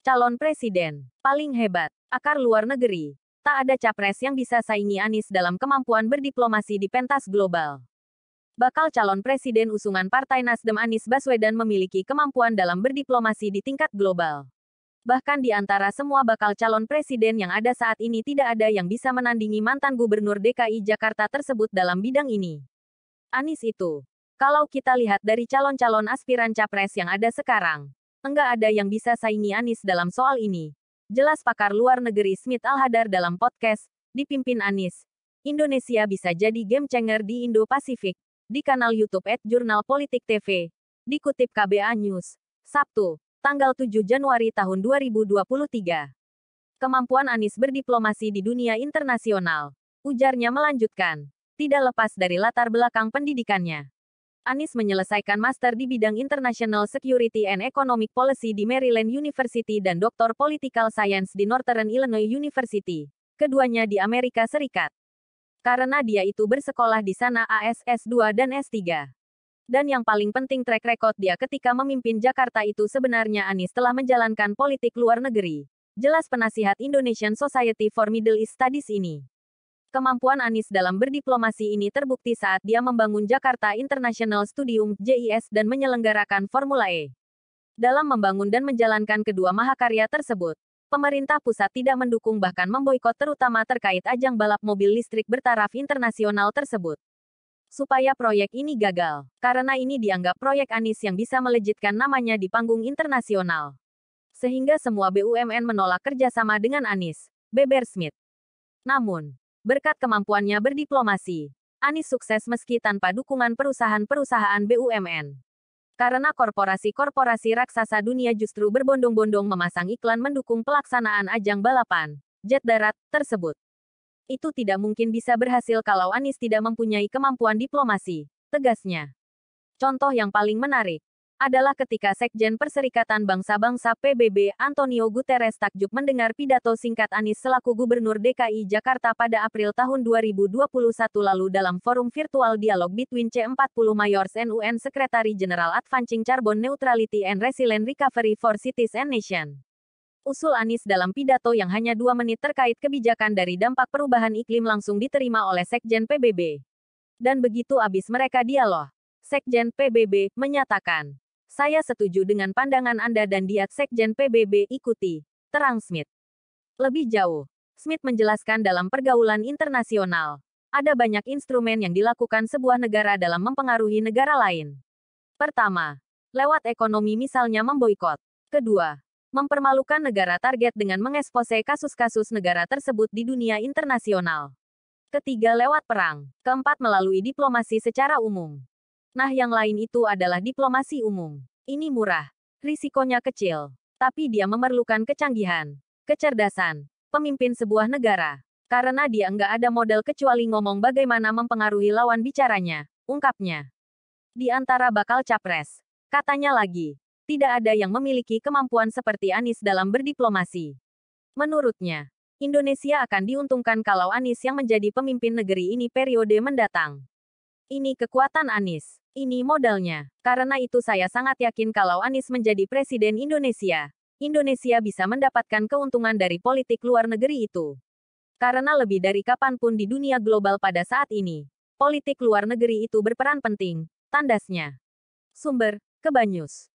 Calon presiden paling hebat, akar luar negeri. Tak ada capres yang bisa saingi Anies dalam kemampuan berdiplomasi di pentas global. Bakal calon presiden usungan Partai Nasdem Anies Baswedan memiliki kemampuan dalam berdiplomasi di tingkat global. Bahkan di antara semua bakal calon presiden yang ada saat ini tidak ada yang bisa menandingi mantan gubernur DKI Jakarta tersebut dalam bidang ini. Anies itu, kalau kita lihat dari calon-calon aspiran capres yang ada sekarang, enggak ada yang bisa saingi Anies dalam soal ini. Jelas pakar luar negeri Smith Al-Hadar dalam podcast, dipimpin Anies. Indonesia bisa jadi game changer di Indo-Pasifik, di kanal YouTube @Jurnal Politik TV. Dikutip KBA News, Sabtu, tanggal 7 Januari tahun 2023. Kemampuan Anies berdiplomasi di dunia internasional, ujarnya melanjutkan, tidak lepas dari latar belakang pendidikannya. Anies menyelesaikan master di bidang International Security and Economic Policy di Maryland University dan Doktor Political Science di Northern Illinois University, keduanya di Amerika Serikat. Karena dia itu bersekolah di sana S2 dan S3. Dan yang paling penting track record dia ketika memimpin Jakarta itu sebenarnya Anies telah menjalankan politik luar negeri. Jelas penasihat Indonesian Society for Middle East Studies ini. Kemampuan Anies dalam berdiplomasi ini terbukti saat dia membangun Jakarta International Stadium (JIS) dan menyelenggarakan Formula E. Dalam membangun dan menjalankan kedua mahakarya tersebut, pemerintah pusat tidak mendukung bahkan memboikot terutama terkait ajang balap mobil listrik bertaraf internasional tersebut. Supaya proyek ini gagal, karena ini dianggap proyek Anies yang bisa melejitkan namanya di panggung internasional. Sehingga semua BUMN menolak kerjasama dengan Anies, beber Smith. Namun, berkat kemampuannya berdiplomasi, Anies sukses meski tanpa dukungan perusahaan-perusahaan BUMN. Karena korporasi-korporasi raksasa dunia justru berbondong-bondong memasang iklan mendukung pelaksanaan ajang balapan jet darat tersebut. Itu tidak mungkin bisa berhasil kalau Anies tidak mempunyai kemampuan diplomasi, tegasnya. Contoh yang paling menarik adalah ketika Sekjen Perserikatan Bangsa-Bangsa PBB Antonio Guterres takjub mendengar pidato singkat Anies selaku Gubernur DKI Jakarta pada April tahun 2021 lalu dalam forum virtual dialog between C40 Mayors and UN Secretary General Advancing Carbon Neutrality and Resilient Recovery for Cities and Nation. Usul Anies dalam pidato yang hanya 2 menit terkait kebijakan dari dampak perubahan iklim langsung diterima oleh Sekjen PBB. Dan begitu abis mereka dialog, Sekjen PBB menyatakan, "Saya setuju dengan pandangan Anda dan diat Sekjen PBB ikuti," terang Smith. Lebih jauh, Smith menjelaskan dalam pergaulan internasional, ada banyak instrumen yang dilakukan sebuah negara dalam mempengaruhi negara lain. Pertama, lewat ekonomi misalnya memboikot. Kedua, mempermalukan negara target dengan mengekspose kasus-kasus negara tersebut di dunia internasional. Ketiga, lewat perang. Keempat, melalui diplomasi secara umum. Nah, yang lain itu adalah diplomasi umum. Ini murah, risikonya kecil, tapi dia memerlukan kecanggihan, kecerdasan, pemimpin sebuah negara. Karena dia nggak ada modal kecuali ngomong bagaimana mempengaruhi lawan bicaranya, ungkapnya. Di antara bakal capres, katanya lagi, tidak ada yang memiliki kemampuan seperti Anies dalam berdiplomasi. Menurutnya, Indonesia akan diuntungkan kalau Anies yang menjadi pemimpin negeri ini periode mendatang. Ini kekuatan Anies. Ini modalnya. Karena itu saya sangat yakin kalau Anies menjadi presiden Indonesia, Indonesia bisa mendapatkan keuntungan dari politik luar negeri itu. Karena lebih dari kapanpun di dunia global pada saat ini, politik luar negeri itu berperan penting, tandasnya. Sumber, KBA News.